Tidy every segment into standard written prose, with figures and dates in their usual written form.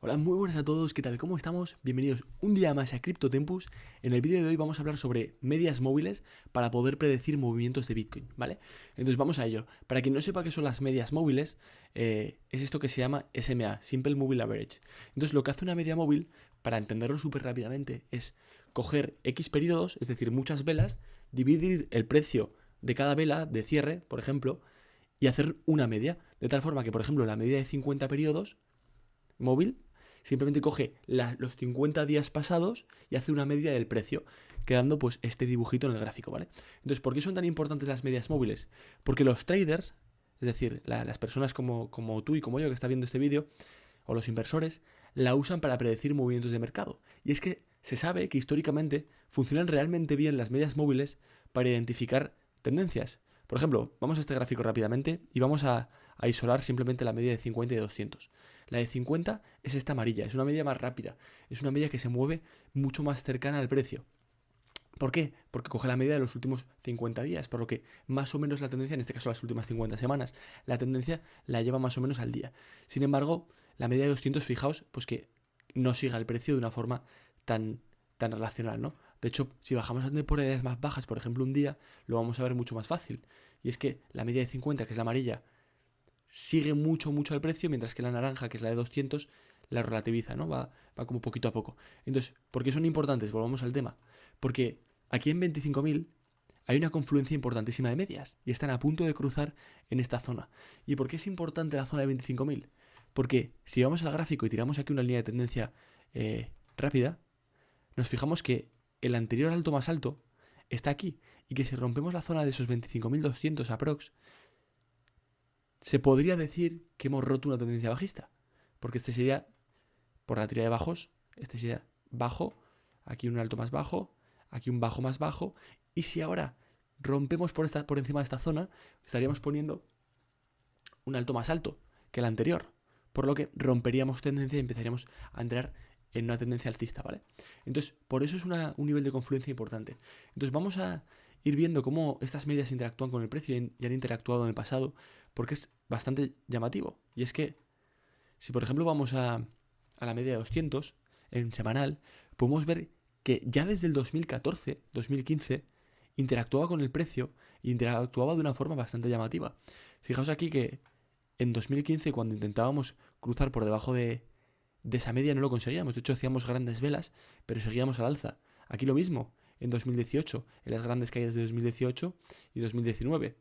Hola, muy buenas a todos, ¿qué tal? ¿Cómo estamos? Bienvenidos un día más a CryptoTempus. En el vídeo de hoy vamos a hablar sobre medias móviles para poder predecir movimientos de Bitcoin, ¿vale? Entonces vamos a ello. Para quien no sepa qué son las medias móviles, es esto que se llama SMA, Simple Moving Average. Entonces lo que hace una media móvil, para entenderlo súper rápidamente, es coger X periodos, es decir, muchas velas, dividir el precio de cada vela de cierre, por ejemplo, y hacer una media. De tal forma que, por ejemplo, la media de 50 periodos móvil simplemente coge los 50 días pasados y hace una media del precio, quedando pues este dibujito en el gráfico, ¿vale? Entonces, ¿por qué son tan importantes las medias móviles? Porque los traders, es decir, las personas como tú y como yo que está viendo este vídeo, o los inversores, la usan para predecir movimientos de mercado. Y es que se sabe que históricamente funcionan realmente bien las medias móviles para identificar tendencias. Por ejemplo, vamos a este gráfico rápidamente y vamos a isolar simplemente la media de 50 y de 200. La de 50 es esta amarilla, es una media más rápida, es una media que se mueve mucho más cercana al precio. ¿Por qué? Porque coge la media de los últimos 50 días, por lo que más o menos la tendencia, en este caso las últimas 50 semanas, la tendencia la lleva más o menos al día. Sin embargo, la media de 200, fijaos, pues que no siga el precio de una forma tan relacional, ¿no? De hecho, si bajamos a temporalidades más bajas, por ejemplo un día, lo vamos a ver mucho más fácil. Y es que la media de 50, que es la amarilla, sigue mucho al precio, mientras que la naranja, que es la de 200, la relativiza, ¿no? Va como poquito a poco. Entonces, ¿por qué son importantes? Volvamos al tema. Porque aquí en 25.000 hay una confluencia importantísima de medias y están a punto de cruzar en esta zona. ¿Y por qué es importante la zona de 25.000? Porque si vamos al gráfico y tiramos aquí una línea de tendencia rápida, nos fijamos que el anterior alto más alto está aquí y que si rompemos la zona de esos 25.200 aprox, se podría decir que hemos roto una tendencia bajista. Porque este sería, por la teoría de bajos, este sería bajo, aquí un alto más bajo, aquí un bajo más bajo. Y si ahora rompemos por encima de esta zona, estaríamos poniendo un alto más alto que el anterior. Por lo que romperíamos tendencia y empezaríamos a entrar en una tendencia alcista, ¿vale? Entonces, por eso es un nivel de confluencia importante. Entonces, vamos a ir viendo cómo estas medias interactúan con el precio y han interactuado en el pasado, porque es bastante llamativo. Y es que, si por ejemplo vamos a la media de 200 en semanal, podemos ver que ya desde el 2014, 2015, interactuaba con el precio e interactuaba de una forma bastante llamativa. Fijaos aquí que en 2015, cuando intentábamos cruzar por debajo de esa media, no lo conseguíamos. De hecho, hacíamos grandes velas, pero seguíamos al alza. Aquí lo mismo, en 2018, en las grandes caídas de 2018 y 2019.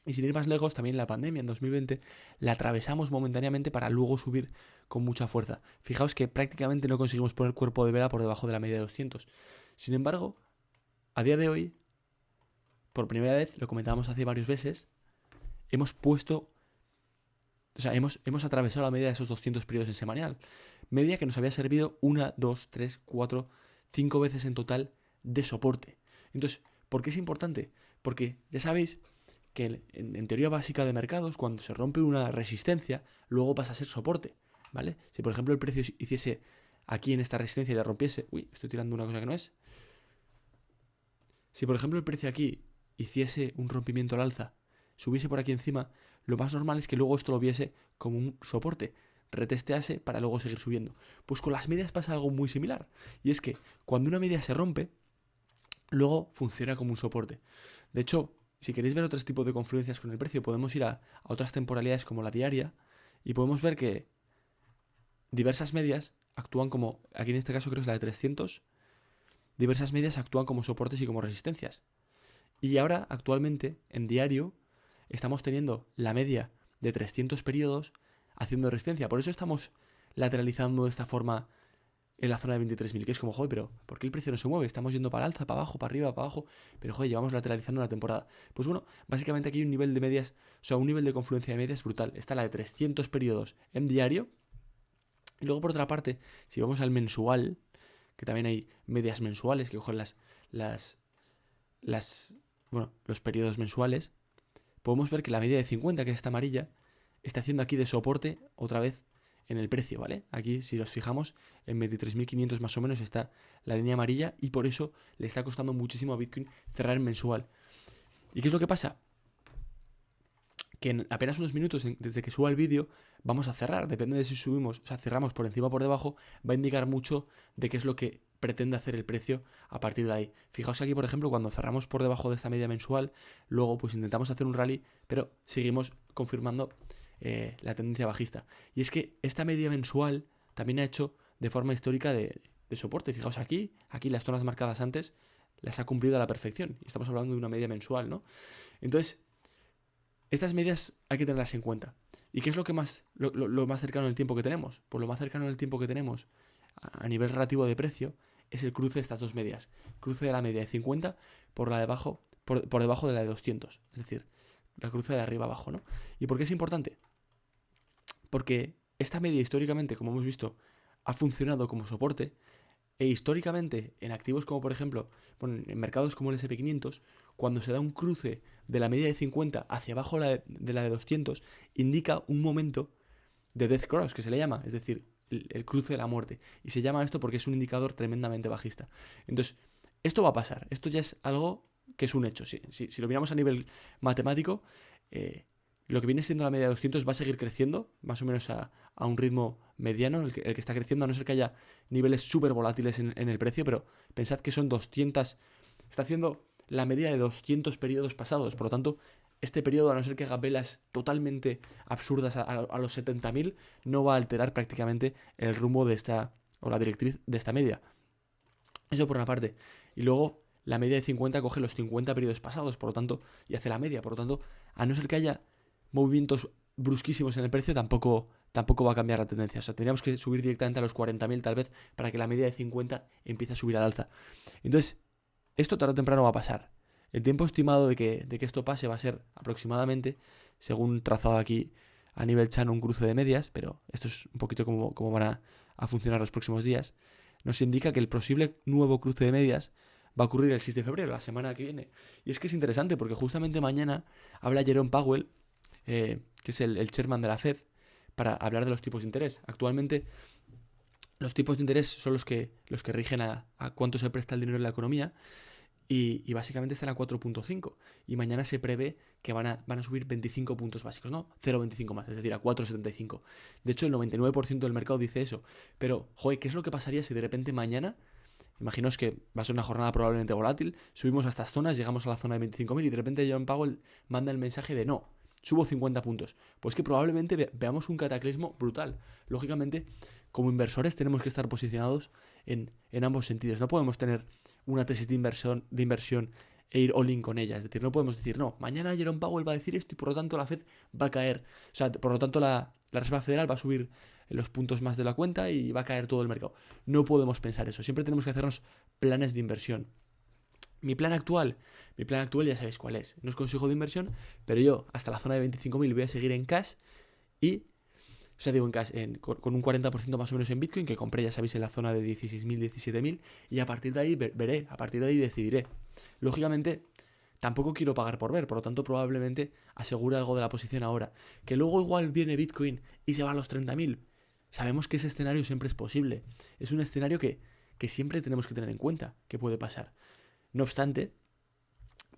Y sin ir más lejos, también la pandemia en 2020 la atravesamos momentáneamente para luego subir con mucha fuerza. Fijaos que prácticamente no conseguimos poner cuerpo de vela por debajo de la media de 200. Sin embargo, a día de hoy, por primera vez, lo comentábamos hace varios veces, hemos puesto, o sea, hemos atravesado la media de esos 200 periodos en semanal. Media que nos había servido 1, 2, 3, 4, 5 veces en total de soporte. Entonces, ¿por qué es importante? Porque ya sabéis que en teoría básica de mercados, cuando se rompe una resistencia, luego pasa a ser soporte, ¿vale? Si por ejemplo el precio hiciese aquí en esta resistencia y la rompiese, uy, estoy tirando una cosa que no es. Si por ejemplo el precio aquí hiciese un rompimiento al alza, subiese por aquí encima, lo más normal es que luego esto lo viese como un soporte, retestease para luego seguir subiendo. Pues con las medias pasa algo muy similar, y es que cuando una media se rompe, luego funciona como un soporte. De hecho, si queréis ver otros tipos de confluencias con el precio, podemos ir a otras temporalidades como la diaria y podemos ver que diversas medias actúan como, aquí en este caso creo que es la de 300, diversas medias actúan como soportes y como resistencias. Y ahora, actualmente, en diario, estamos teniendo la media de 300 periodos haciendo resistencia. Por eso estamos lateralizando de esta forma en la zona de 23.000, que es como, joder, pero ¿por qué el precio no se mueve? Estamos yendo para el alza, para abajo, para arriba, para abajo, pero joder, llevamos lateralizando una temporada. Pues bueno, básicamente aquí hay un nivel de medias, o sea, un nivel de confluencia de medias brutal. Está la de 300 periodos en diario. Y luego, por otra parte, si vamos al mensual, que también hay medias mensuales que cogen las, los periodos mensuales, podemos ver que la media de 50, que es esta amarilla, está haciendo aquí de soporte otra vez en el precio, ¿vale? Aquí, si nos fijamos, en 23.500 más o menos está la línea amarilla y por eso le está costando muchísimo a Bitcoin cerrar en mensual. ¿Y qué es lo que pasa? que en apenas unos minutos desde que suba el vídeo vamos a cerrar. Depende de si subimos, o sea, cerramos por encima o por debajo, va a indicar mucho de qué es lo que pretende hacer el precio a partir de ahí. Fijaos aquí, por ejemplo, cuando cerramos por debajo de esta media mensual, luego pues intentamos hacer un rally, pero seguimos confirmando la tendencia bajista. Y es que esta media mensual también ha hecho de forma histórica de soporte. Fijaos aquí las zonas marcadas antes las ha cumplido a la perfección. Y estamos hablando de una media mensual, ¿no? Entonces, estas medias hay que tenerlas en cuenta. ¿Y qué es lo más cercano en el tiempo que tenemos? Pues lo más cercano en el tiempo que tenemos a nivel relativo de precio es el cruce de estas dos medias. Cruce de la media de 50 por debajo de la de 200. Es decir, la cruce de arriba abajo, ¿no? ¿Y por qué es importante? Porque esta media históricamente, como hemos visto, ha funcionado como soporte. E históricamente, en activos como por ejemplo, en mercados como el S&P 500, cuando se da un cruce de la media de 50 hacia abajo de la de 200, indica un momento de death cross, que se le llama, es decir, el cruce de la muerte. Y se llama esto porque es un indicador tremendamente bajista. Entonces, esto va a pasar. Esto ya es algo que es un hecho. Si lo miramos a nivel matemático, lo que viene siendo la media de 200 va a seguir creciendo, más o menos a un ritmo mediano, el que está creciendo, a no ser que haya niveles súper volátiles en el precio, pero pensad que son 200, está haciendo la media de 200 periodos pasados, por lo tanto, este periodo, a no ser que haga velas totalmente absurdas a los 70.000, no va a alterar prácticamente el rumbo de esta, o la directriz de esta media. Eso por una parte. Y luego, la media de 50 coge los 50 periodos pasados, por lo tanto, y hace la media, por lo tanto, a no ser que haya movimientos brusquísimos en el precio, tampoco va a cambiar la tendencia. O sea, tendríamos que subir directamente a los 40.000 tal vez para que la media de 50 empiece a subir al alza. Entonces, esto tarde o temprano va a pasar. El tiempo estimado de que esto pase va a ser aproximadamente, según trazado aquí a nivel Chan, un cruce de medias, pero esto es un poquito cómo van a funcionar los próximos días. Nos indica que el posible nuevo cruce de medias va a ocurrir el 6 de febrero, la semana que viene. Y es que es interesante porque justamente mañana habla Jerome Powell, que es el chairman de la Fed, para hablar de los tipos de interés. Actualmente los tipos de interés son los que rigen a cuánto se presta el dinero en la economía y básicamente están a 4.5 y mañana se prevé que van a subir 25 puntos básicos, ¿no? 0,25 más, es decir, a 4,75. De hecho, el 99% del mercado dice eso. Pero, joder, ¿qué es lo que pasaría si de repente mañana, imaginaos que va a ser una jornada probablemente volátil, subimos a estas zonas, llegamos a la zona de 25.000 y de repente Jerome Powell manda el mensaje de no, subo 50 puntos? Pues que probablemente veamos un cataclismo brutal. Lógicamente, como inversores tenemos que estar posicionados en ambos sentidos. No podemos tener una tesis de inversión e ir all in con ella. Es decir, no podemos decir, no, mañana Jerome Powell va a decir esto y por lo tanto la Fed va a caer. O sea, por lo tanto la Reserva Federal va a subir los puntos más de la cuenta y va a caer todo el mercado. No podemos pensar eso. Siempre tenemos que hacernos planes de inversión. Mi plan actual ya sabéis cuál es. No es consejo de inversión, pero yo hasta la zona de 25.000 voy a seguir en cash y, o sea, digo en cash, con un 40% más o menos en Bitcoin, que compré, ya sabéis, en la zona de 16.000, 17.000, y a partir de ahí veré, a partir de ahí decidiré. Lógicamente, tampoco quiero pagar por ver, por lo tanto probablemente asegure algo de la posición ahora. Que luego igual viene Bitcoin y se va a los 30.000. Sabemos que ese escenario siempre es posible. Es un escenario que siempre tenemos que tener en cuenta que puede pasar. No obstante,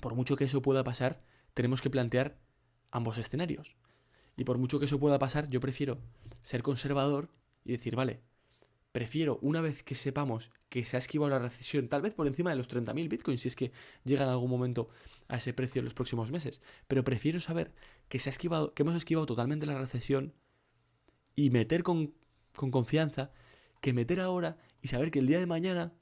por mucho que eso pueda pasar, tenemos que plantear ambos escenarios. Y por mucho que eso pueda pasar, yo prefiero ser conservador y decir, vale, prefiero una vez que sepamos que se ha esquivado la recesión, tal vez por encima de los 30.000 bitcoins, si es que llega en algún momento a ese precio en los próximos meses, pero prefiero saber que hemos esquivado totalmente la recesión y meter con confianza que meter ahora y saber que el día de mañana,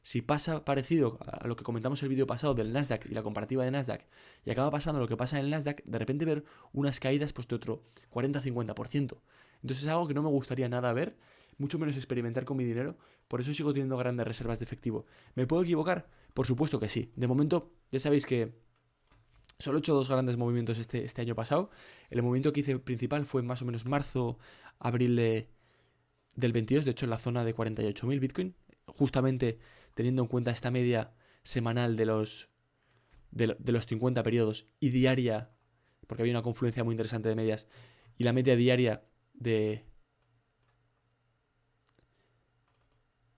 si pasa parecido a lo que comentamos en el vídeo pasado del Nasdaq y la comparativa de Nasdaq, y acaba pasando lo que pasa en el Nasdaq, de repente ver unas caídas pues de otro 40-50%. Entonces es algo que no me gustaría nada ver, mucho menos experimentar con mi dinero, por eso sigo teniendo grandes reservas de efectivo. ¿Me puedo equivocar? Por supuesto que sí. De momento, ya sabéis que solo he hecho 2 grandes movimientos este año pasado. El movimiento que hice principal fue más o menos marzo, abril del 22, de hecho en la zona de 48.000 Bitcoin, justamente teniendo en cuenta esta media semanal de los 50 periodos y diaria, porque había una confluencia muy interesante de medias, y la media diaria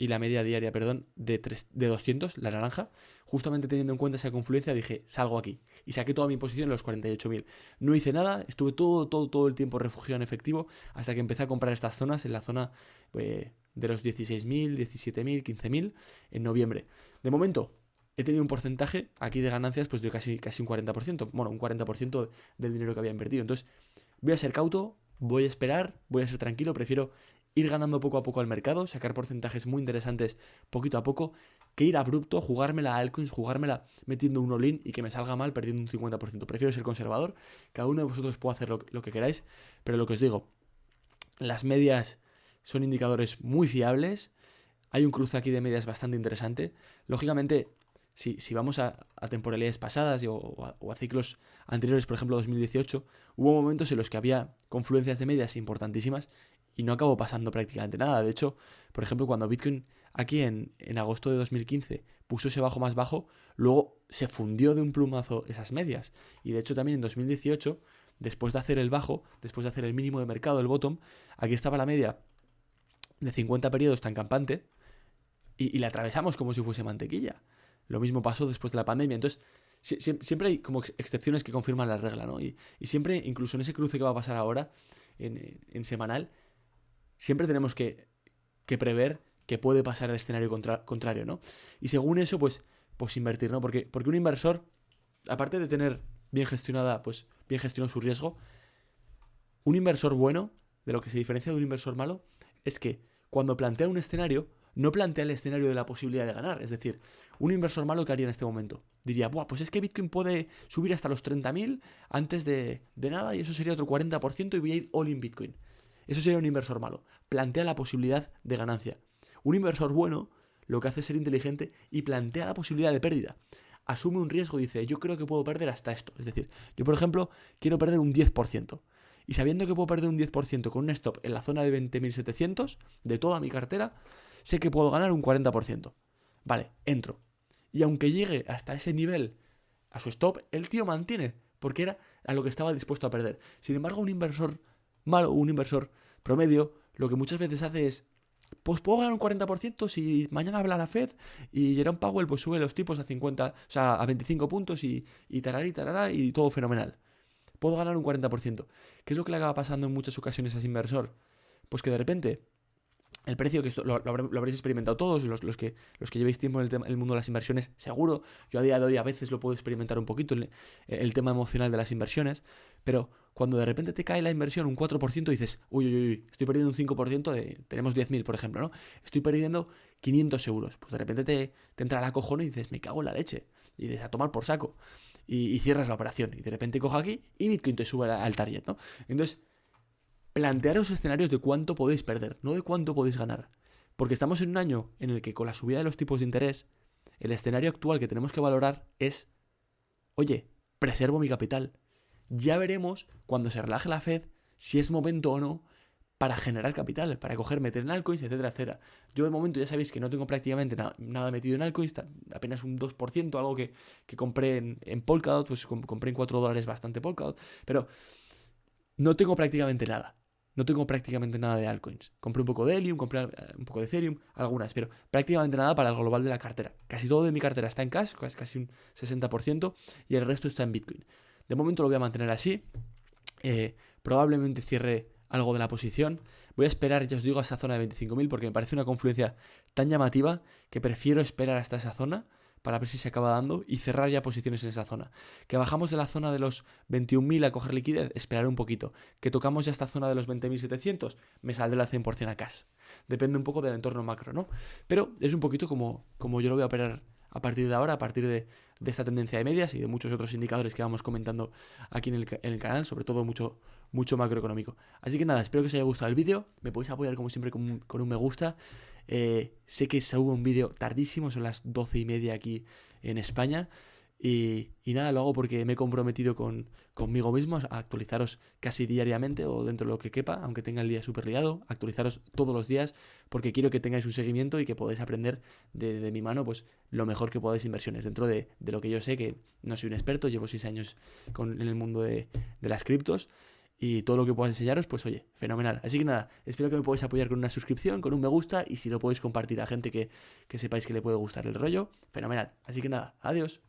y la media diaria, perdón, de 200, la naranja. Justamente teniendo en cuenta esa confluencia dije, salgo aquí. Y saqué toda mi posición en los 48.000. No hice nada, estuve todo el tiempo refugiado en efectivo hasta que empecé a comprar estas zonas en la zona de los 16.000, 17.000, 15.000 en noviembre. De momento, he tenido un porcentaje aquí de ganancias pues de casi un 40%. Bueno, un 40% del dinero que había invertido. Entonces, voy a ser cauto, voy a esperar, voy a ser tranquilo, prefiero ir ganando poco a poco al mercado, sacar porcentajes muy interesantes poquito a poco, que ir abrupto, jugármela a altcoins, jugármela metiendo un all-in y que me salga mal perdiendo un 50%. Prefiero ser conservador, cada uno de vosotros puede hacer lo que queráis, pero lo que os digo, las medias son indicadores muy fiables, hay un cruce aquí de medias bastante interesante. Lógicamente, si vamos a temporalidades pasadas o a ciclos anteriores, por ejemplo 2018, hubo momentos en los que había confluencias de medias importantísimas y no acabó pasando prácticamente nada. De hecho, por ejemplo, cuando Bitcoin aquí en agosto de 2015 puso ese bajo más bajo, luego se fundió de un plumazo esas medias. Y de hecho también en 2018, después de hacer el bajo, después de hacer el mínimo de mercado, el bottom, aquí estaba la media de 50 periodos tan campante y la atravesamos como si fuese mantequilla. Lo mismo pasó después de la pandemia. Entonces, siempre hay como excepciones que confirman la regla, ¿no? Y siempre, incluso en ese cruce que va a pasar ahora, en semanal, siempre tenemos que prever que puede pasar el escenario contrario, ¿no? Y según eso, pues invertir, ¿no? Porque un inversor, aparte de tener bien gestionado su riesgo, un inversor bueno, de lo que se diferencia de un inversor malo, es que cuando plantea un escenario, no plantea el escenario de la posibilidad de ganar. Es decir, un inversor malo, ¿qué haría en este momento? Diría, buah, pues es que Bitcoin puede subir hasta los 30.000 antes de nada y eso sería otro 40% y voy a ir all in Bitcoin. Eso sería un inversor malo. Plantea la posibilidad de ganancia. Un inversor bueno lo que hace es ser inteligente y plantea la posibilidad de pérdida. Asume un riesgo y dice, yo creo que puedo perder hasta esto. Es decir, yo por ejemplo quiero perder un 10%. Y sabiendo que puedo perder un 10% con un stop en la zona de 20.700 de toda mi cartera, sé que puedo ganar un 40%. Vale, entro. Y aunque llegue hasta ese nivel, a su stop, el tío mantiene, porque era a lo que estaba dispuesto a perder. Sin embargo, un inversor malo, un inversor promedio, lo que muchas veces hace es, pues puedo ganar un 40% si mañana habla la Fed y Jerome Powell pues sube los tipos a 50, o sea, a 25 puntos y tarará y todo fenomenal. Puedo ganar un 40%. ¿Qué es lo que le acaba pasando en muchas ocasiones a ese inversor? Pues que de repente el precio, que esto lo habréis experimentado todos, los que llevéis tiempo en el mundo de las inversiones, seguro. Yo a día de hoy a veces lo puedo experimentar un poquito, el tema emocional de las inversiones, pero cuando de repente te cae la inversión un 4% dices, uy, estoy perdiendo un 5% tenemos 10.000, por ejemplo, ¿no? Estoy perdiendo 500 euros. Pues de repente te entra la cojona y dices, me cago en la leche. Y dices, a tomar por saco. Y cierras la operación. Y de repente cojo aquí y Bitcoin te sube al target, ¿no? Entonces, plantearos escenarios de cuánto podéis perder, no de cuánto podéis ganar. Porque estamos en un año en el que con la subida de los tipos de interés, el escenario actual que tenemos que valorar es, oye, preservo mi capital. Ya veremos cuando se relaje la Fed si es momento o no para generar capital, para meter en altcoins, etcétera, etcétera. Yo de momento ya sabéis que no tengo prácticamente nada metido en altcoins, apenas un 2%, algo que compré en Polkadot, pues compré en $4 bastante Polkadot, pero no tengo prácticamente nada. No tengo prácticamente nada de altcoins. Compré un poco de Helium, compré un poco de Ethereum, algunas, pero prácticamente nada para el global de la cartera. Casi todo de mi cartera está en cash, casi un 60%, y el resto está en Bitcoin. De momento lo voy a mantener así. Probablemente cierre algo de la posición. Voy a esperar, ya os digo, a esa zona de 25.000 porque me parece una confluencia tan llamativa que prefiero esperar hasta esa zona para ver si se acaba dando y cerrar ya posiciones en esa zona. Que bajamos de la zona de los 21.000 a coger liquidez, esperaré un poquito. Que tocamos ya esta zona de los 20.700, me saldré al 100% a cash. Depende un poco del entorno macro, ¿no? Pero es un poquito como yo lo voy a operar a partir de ahora, a partir de esta tendencia de medias y de muchos otros indicadores que vamos comentando aquí en el canal, sobre todo mucho macroeconómico. Así que nada, espero que os haya gustado el vídeo. Me podéis apoyar como siempre con un me gusta. Sé que se sube un vídeo tardísimo, son las 12:30 aquí en España. Y nada, lo hago porque me he comprometido conmigo mismo a actualizaros casi diariamente o dentro de lo que quepa, aunque tenga el día súper liado, actualizaros todos los días porque quiero que tengáis un seguimiento y que podáis aprender de mi mano pues lo mejor que podáis inversiones. Dentro de lo que yo sé, que no soy un experto, llevo 6 años en el mundo de las criptos y todo lo que pueda enseñaros, pues oye, fenomenal. Así que nada, espero que me podáis apoyar con una suscripción, con un me gusta y si lo podéis compartir a gente que sepáis que le puede gustar el rollo, fenomenal. Así que nada, adiós.